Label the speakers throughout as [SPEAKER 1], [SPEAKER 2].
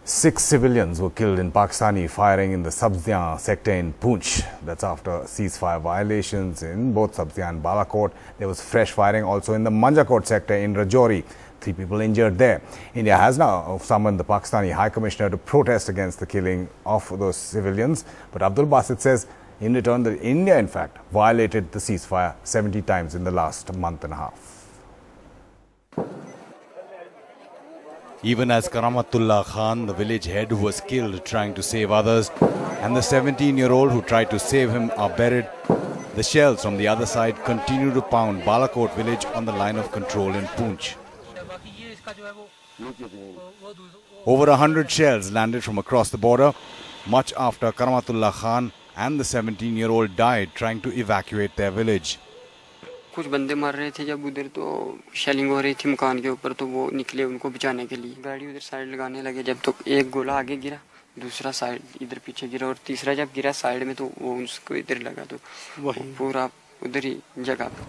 [SPEAKER 1] 6 civilians were killed in Pakistani firing in the Sabziyan sector in Poonch. That's after ceasefire violations in both Sabziyan and Balakot. There was fresh firing also in the Manjakot sector in Rajouri. 3 people injured there. India has now summoned the Pakistani High Commissioner to protest against the killing of those civilians. But Abdul Basit says in return that India in fact violated the ceasefire 70 times in the last month and a half.
[SPEAKER 2] Even as Karamatullah Khan, the village head, who was killed trying to save others, and the 17-year-old who tried to save him are buried, the shells from the other side continue to pound Balakot village on the line of control in Poonch. Over 100 shells landed from across the border, much after Karamatullah Khan and the 17-year-old died trying to evacuate their village.
[SPEAKER 3] कुछ बंदे मर रहे थे जब उधर तो shelling हो रही थी मकान के ऊपर तो वो निकले उनको बचाने के लिए गाड़ी उधर साइड लगाने लगे जब तो एक गोला आगे गिरा दूसरा साइड इधर पीछे गिरा और तीसरा जब गिरा साइड में तो वो उसको इधर लगा तो पूरा उधर ही जगह पे.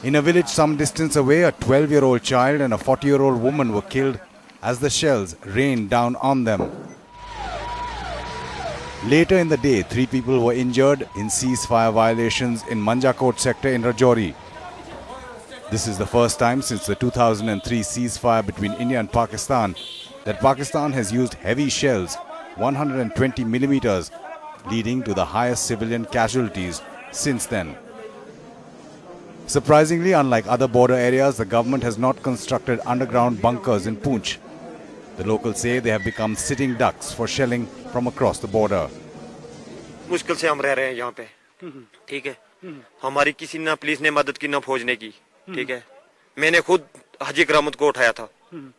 [SPEAKER 2] In a village some distance away, a 12-year-old child and a 40-year-old woman were killed as the shells rained down on them. Later in the day, 3 people were injured in ceasefire violations in Manjakot sector in Rajouri. This is the first time since the 2003 ceasefire between India and Pakistan that Pakistan has used heavy shells, 120 millimeters, leading to the highest civilian casualties since then. Surprisingly, unlike other border areas, the government has not constructed underground bunkers in Poonch. The locals say they have become sitting ducks for shelling from across the border.
[SPEAKER 4] मुश्किल से हम रह रहे हैं यहाँ पे, ठीक है. हमारी किसी ना पुलिस ने मदद की ना फौज ने की, ठीक है. मैंने खुद हाजी करामत को उठाया था,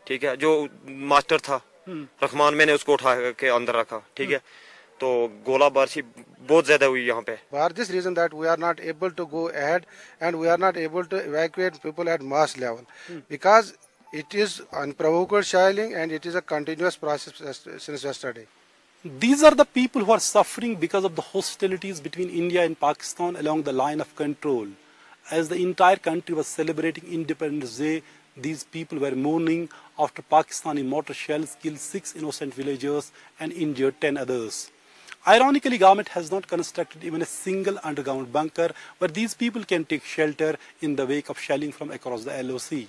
[SPEAKER 4] ठीक है. जो मास्टर था रहमान, मैंने उसको उठा के अंदर रखा, ठीक है. तो गोलाबारी बहुत ज्यादा हुई यहाँ पे.
[SPEAKER 5] For this reason that we are not able to go ahead and we are not able to evacuate people at mass level because it is unprovoked shelling and it is a continuous process since yesterday.
[SPEAKER 6] These are the people who are suffering because of the hostilities between India and Pakistan along the line of control. As the entire country was celebrating Independence Day, these people were mourning after Pakistani mortar shells killed 6 innocent villagers and injured 10 others. Ironically, government has not constructed even a single underground bunker where these people can take shelter in the wake of shelling from across the LOC.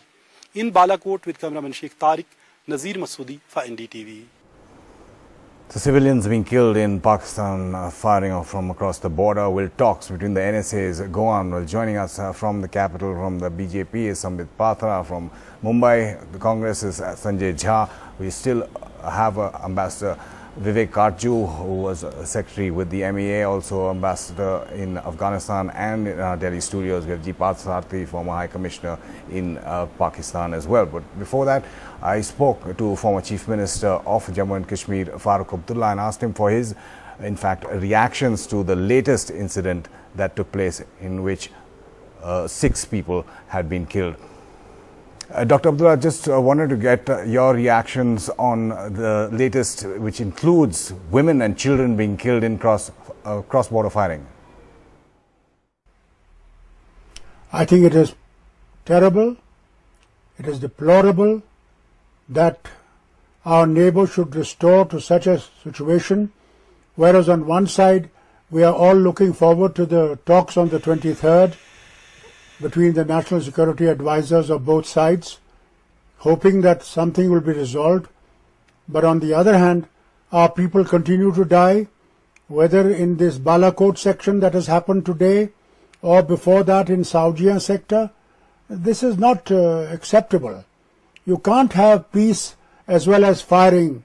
[SPEAKER 6] In Balakot with cameraman Sheikh Tariq, Nazir Masoodi for NDTV.
[SPEAKER 1] So civilians being killed in Pakistan firing from across the border. Will talks between the NSAs go on? Well, joining us from the capital, from the BJP is Sambit Patra, from Mumbai, the Congress is Sanjay Jha. We still have Ambassador Vivek Karju, who was secretary with the MEA, also ambassador in Afghanistan, and in our Delhi studios we have Jeepat Sarthi, former High Commissioner in Pakistan as well. But before that, I spoke to former Chief Minister of Jammu and Kashmir, Farooq Abdullah, and asked him for his, in fact, reactions to the latest incident that took place in which 6 people had been killed. Dr. Abdullah, just wanted to get your reactions on the latest, which includes women and children being killed in cross-border firing.
[SPEAKER 7] I think it is terrible, it is deplorable that our neighbors should restore to such a situation, whereas on one side we are all looking forward to the talks on the 23rd between the national security advisors of both sides, hoping that something will be resolved. But on the other hand, our people continue to die, whether in this Balakot section that has happened today or before that in Sabziyan sector. This is not acceptable. You can't have peace as well as firing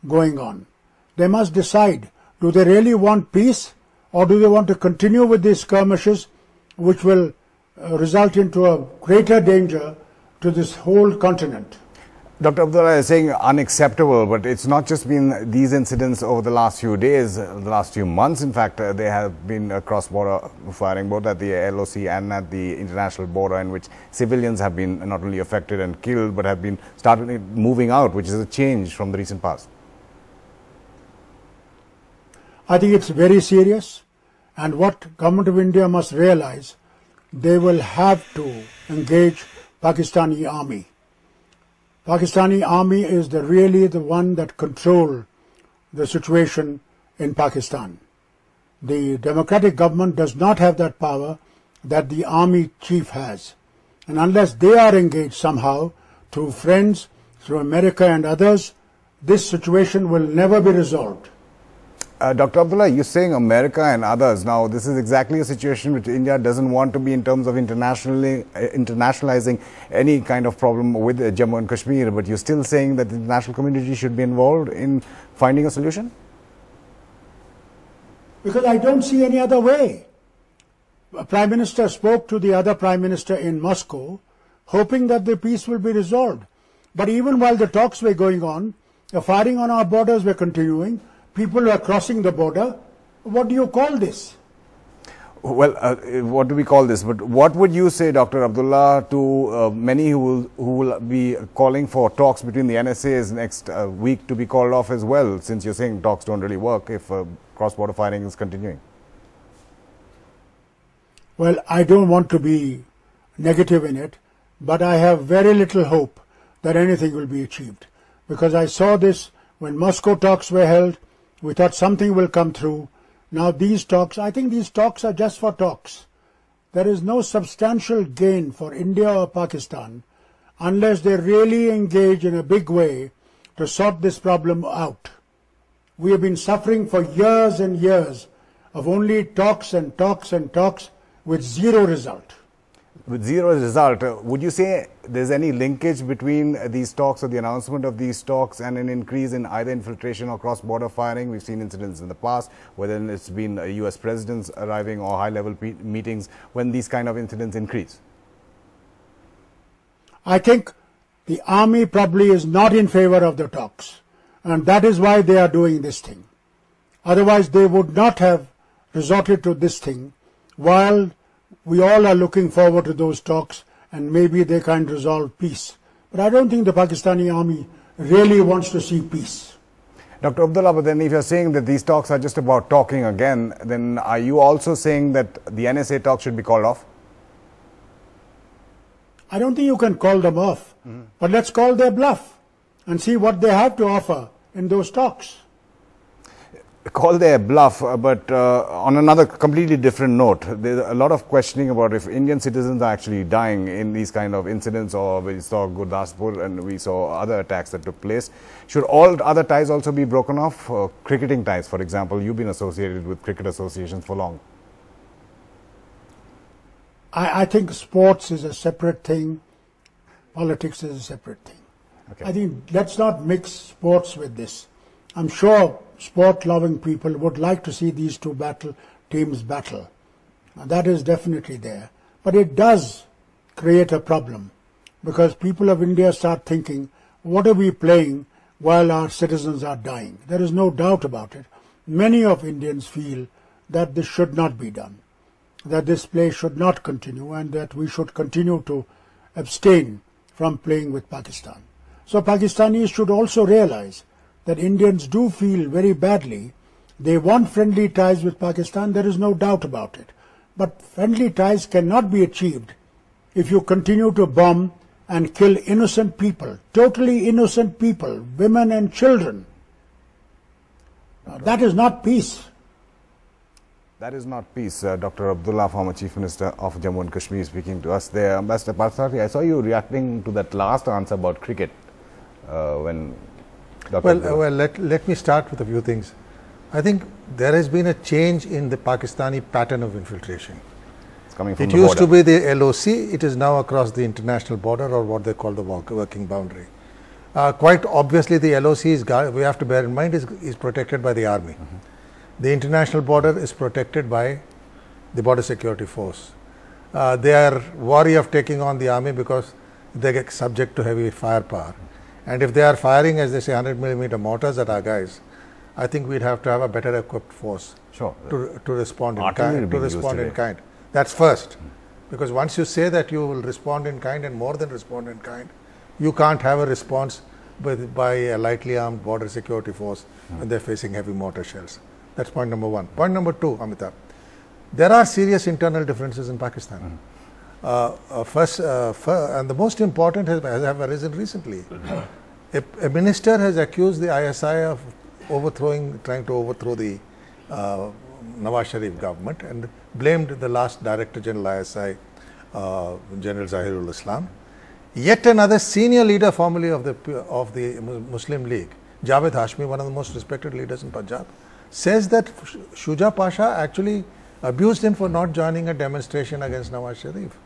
[SPEAKER 7] going on. They must decide, do they really want peace or do they want to continue with these skirmishes which will result into a greater danger to this whole continent.
[SPEAKER 1] Dr. Abdullah is saying unacceptable, but it's not just been these incidents over the last few days, the last few months. In fact, there have been cross-border firing both at the LOC and at the international border, in which civilians have been not only affected and killed, but have been started moving out, which is a change from the recent past.
[SPEAKER 7] I think it's very serious, and what Government of India must realize, they will have to engage Pakistani army. Pakistani army is really the one that control the situation in Pakistan. The democratic government does not have that power that the army chief has. And unless they are engaged somehow, through friends, through America and others, this situation will never be resolved.
[SPEAKER 1] Dr. Abdullah, you're saying America and others. Now, this is exactly a situation which India doesn't want to be in terms of internationalizing any kind of problem with Jammu and Kashmir, but you're still saying that the international community should be involved in finding a solution?
[SPEAKER 7] Because I don't see any other way. A Prime Minister spoke to the other Prime Minister in Moscow, hoping that the peace will be resolved. But even while the talks were going on, the firing on our borders were continuing, people were crossing the border. What do you call this?
[SPEAKER 1] Well, what do we call this? But what would you say, Dr. Abdullah, to many who will be calling for talks between the NSAs next week to be called off as well, since you're saying talks don't really work if cross-border firing is continuing?
[SPEAKER 7] Well, I don't want to be negative in it, but I have very little hope that anything will be achieved. Because I saw this when Moscow talks were held, we thought something will come through. Now these talks, I think these talks are just for talks. There is no substantial gain for India or Pakistan unless they really engage in a big way to sort this problem out. We have been suffering for years and years of only talks and talks and talks with zero result.
[SPEAKER 1] With zero result, would you say there's any linkage between these talks or the announcement of these talks and an increase in either infiltration or cross-border firing? We've seen incidents in the past, whether it's been US presidents arriving or high-level meetings, when these kind of incidents increase.
[SPEAKER 7] I think the army probably is not in favor of the talks, and that is why they are doing this thing. Otherwise, they would not have resorted to this thing, while we all are looking forward to those talks and maybe they can resolve peace. But I don't think the Pakistani army really wants to see peace.
[SPEAKER 1] Dr. Abdullah, but then if you're saying that these talks are just about talking again, then are you also saying that the NSA talks should be called off?
[SPEAKER 7] I don't think you can call them off, but let's call their bluff and see what they have to offer in those talks.
[SPEAKER 1] Call their bluff, but on another completely different note, there's a lot of questioning about if Indian citizens are actually dying in these kind of incidents, or we saw Gurdaspur and we saw other attacks that took place. Should all other ties also be broken off? Cricketing ties, for example, you've been associated with cricket associations for long.
[SPEAKER 7] I think sports is a separate thing, politics is a separate thing.
[SPEAKER 1] Okay.
[SPEAKER 7] I think let's not mix sports with this. I'm sure sport-loving people would like to see these two teams battle. That is definitely there. But it does create a problem, because people of India start thinking, what are we playing while our citizens are dying? There is no doubt about it. Many of Indians feel that this should not be done, that this play should not continue, and that we should continue to abstain from playing with Pakistan. So Pakistanis should also realize that Indians do feel very badly. They want friendly ties with Pakistan, there is no doubt about it. But friendly ties cannot be achieved if you continue to bomb and kill innocent people, totally innocent people, women and children. That is not peace.
[SPEAKER 1] That is not peace. Dr. Abdullah, former Chief Minister of Jammu and Kashmir, speaking to us there. Ambassador Parsati, I saw you reacting to that last answer about cricket when
[SPEAKER 8] Well, let me start with a few things. I think there has been a change in the Pakistani pattern of infiltration.
[SPEAKER 1] It's coming from
[SPEAKER 8] it
[SPEAKER 1] the
[SPEAKER 8] used
[SPEAKER 1] border.
[SPEAKER 8] to be the LOC, it is now across the international border, or what they call the working boundary. Quite obviously the LOC is, we have to bear in mind, is protected by the army. The international border is protected by the border security force. They are wary of taking on the army because they get subject to heavy firepower. And if they are firing, as they say, 100mm mortars at our guys, I think we'd have to have a better equipped force to respond in kind. That's first. Because once you say that you will respond in kind and more than respond in kind, you can't have a response by a lightly armed border security force when they're facing heavy mortar shells. That's point number one. Point number two, Amitabh, there are serious internal differences in Pakistan. and the most important has arisen recently. A minister has accused the ISI of trying to overthrow the Nawaz Sharif government and blamed the last Director General ISI, General Zahirul Islam. Yet another senior leader formerly of the Muslim League, Javed Hashmi, one of the most respected leaders in Punjab, says that Shuja Pasha actually abused him for not joining a demonstration against Nawaz Sharif.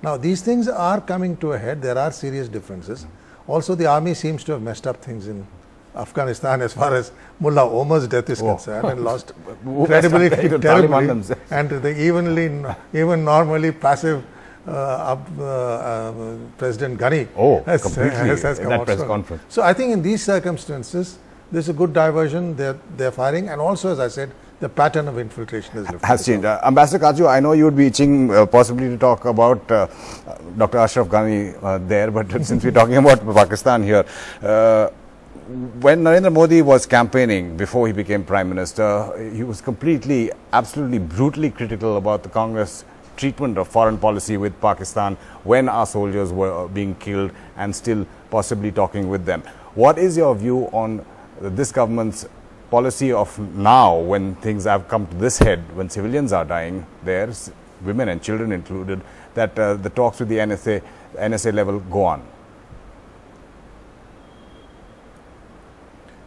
[SPEAKER 8] Now these things are coming to a head. There are serious differences. Also, the army seems to have messed up things in Afghanistan as far as Mullah Omar's death is concerned, and lost credibility terribly. And the even normally passive President Ghani has come out press conference. So I think in these circumstances, this is a good diversion they're firing, and also, as I said, the pattern of infiltration has
[SPEAKER 1] changed. Ambassador Kaju, I know you would be itching possibly to talk about Dr. Ashraf Ghani there, but since we're talking about Pakistan here, when Narendra Modi was campaigning before he became Prime Minister, he was absolutely brutally critical about the Congress treatment of foreign policy with Pakistan when our soldiers were being killed, and still possibly talking with them. What is your view on this government's policy of now, when things have come to this head, when civilians are dying there, women and children included, that the talks with the NSA level go on?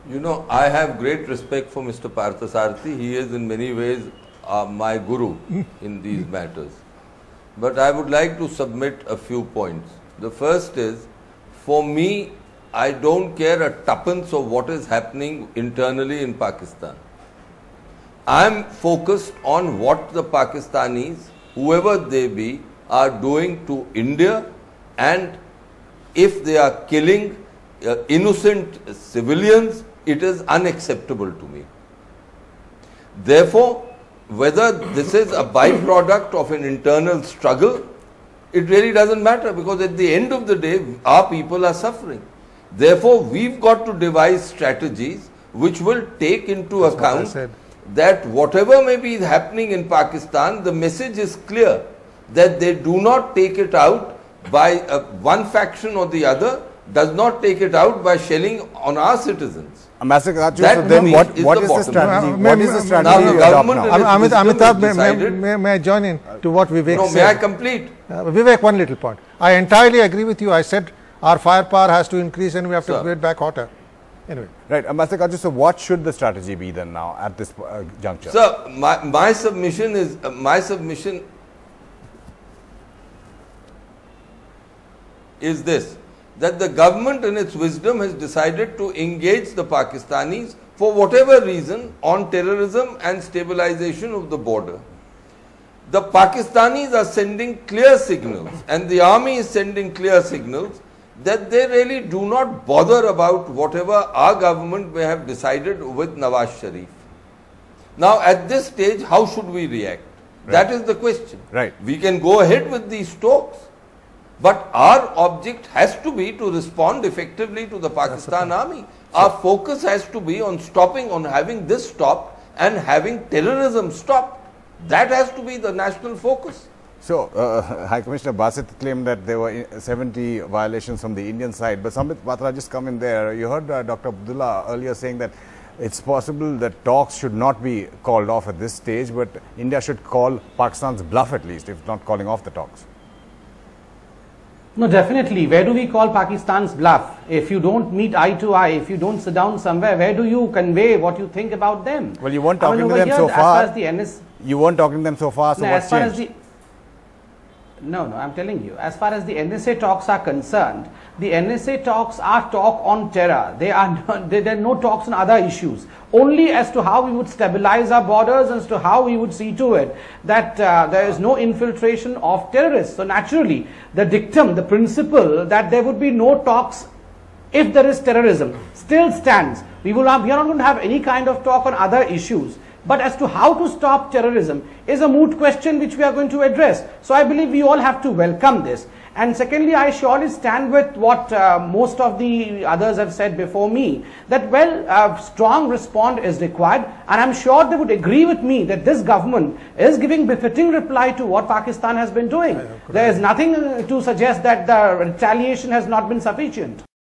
[SPEAKER 9] You know, I have great respect for Mr. Parthasarathi. He is in many ways my guru in these matters. But I would like to submit a few points. The first is, for me, I don't care a tuppence of what is happening internally in Pakistan. I'm focused on what the Pakistanis, whoever they be, are doing to India, and if they are killing innocent civilians, it is unacceptable to me. Therefore, whether this is a byproduct of an internal struggle, it really doesn't matter, because at the end of the day, our people are suffering. Therefore, we've got to devise strategies which will take into account that whatever may be happening in Pakistan, the message is clear that they do not take it out by one faction or the other, does not take it out by shelling on our citizens.
[SPEAKER 1] Ambassador Kaju, so then what is the strategy? What is the strategy?
[SPEAKER 9] Now the government
[SPEAKER 8] Amitabh, may I join in to what Vivek said?
[SPEAKER 9] No, may I complete?
[SPEAKER 8] Vivek, one little point. I entirely agree with you. I said our firepower has to increase and we have to get back hotter. Anyway.
[SPEAKER 1] Right, Ambassador Kaju, so what should the strategy be then now at this juncture?
[SPEAKER 9] Sir, my submission is this, that the government in its wisdom has decided to engage the Pakistanis for whatever reason on terrorism and stabilization of the border. The Pakistanis are sending clear signals, and the army is sending clear signals, that they really do not bother about whatever our government may have decided with Nawaz Sharif. Now at this stage, how should we react? Right. That is the question.
[SPEAKER 1] Right.
[SPEAKER 9] We can go ahead with these talks, but our object has to be to respond effectively to the Pakistan army. Our focus has to be on having this stopped and having terrorism stopped. That has to be the national focus.
[SPEAKER 1] So, High Commissioner Basit claimed that there were 70 violations from the Indian side, but Sambit Patra, just come in there. You heard Dr. Abdullah earlier saying that it's possible that talks should not be called off at this stage, but India should call Pakistan's bluff at least, if not calling off the talks.
[SPEAKER 10] No, definitely. Where do we call Pakistan's bluff? If you don't meet eye to eye, if you don't sit down somewhere, where do you convey what you think about them?
[SPEAKER 1] Well, you weren't talking to them so far. You weren't talking to them so far, so what's changed?
[SPEAKER 10] No, I'm telling you, as far as the NSA talks are concerned, the NSA talks are talk on terror. There are no talks on other issues. Only as to how we would stabilize our borders, as to how we would see to it that there is no infiltration of terrorists. So naturally, the dictum, the principle that there would be no talks if there is terrorism still stands. We are not going to have any kind of talk on other issues. But as to how to stop terrorism is a moot question which we are going to address. So I believe we all have to welcome this. And secondly, I surely stand with what most of the others have said before me, that a strong response is required, and I'm sure they would agree with me that this government is giving befitting reply to what Pakistan has been doing. There is nothing to suggest that the retaliation has not been sufficient.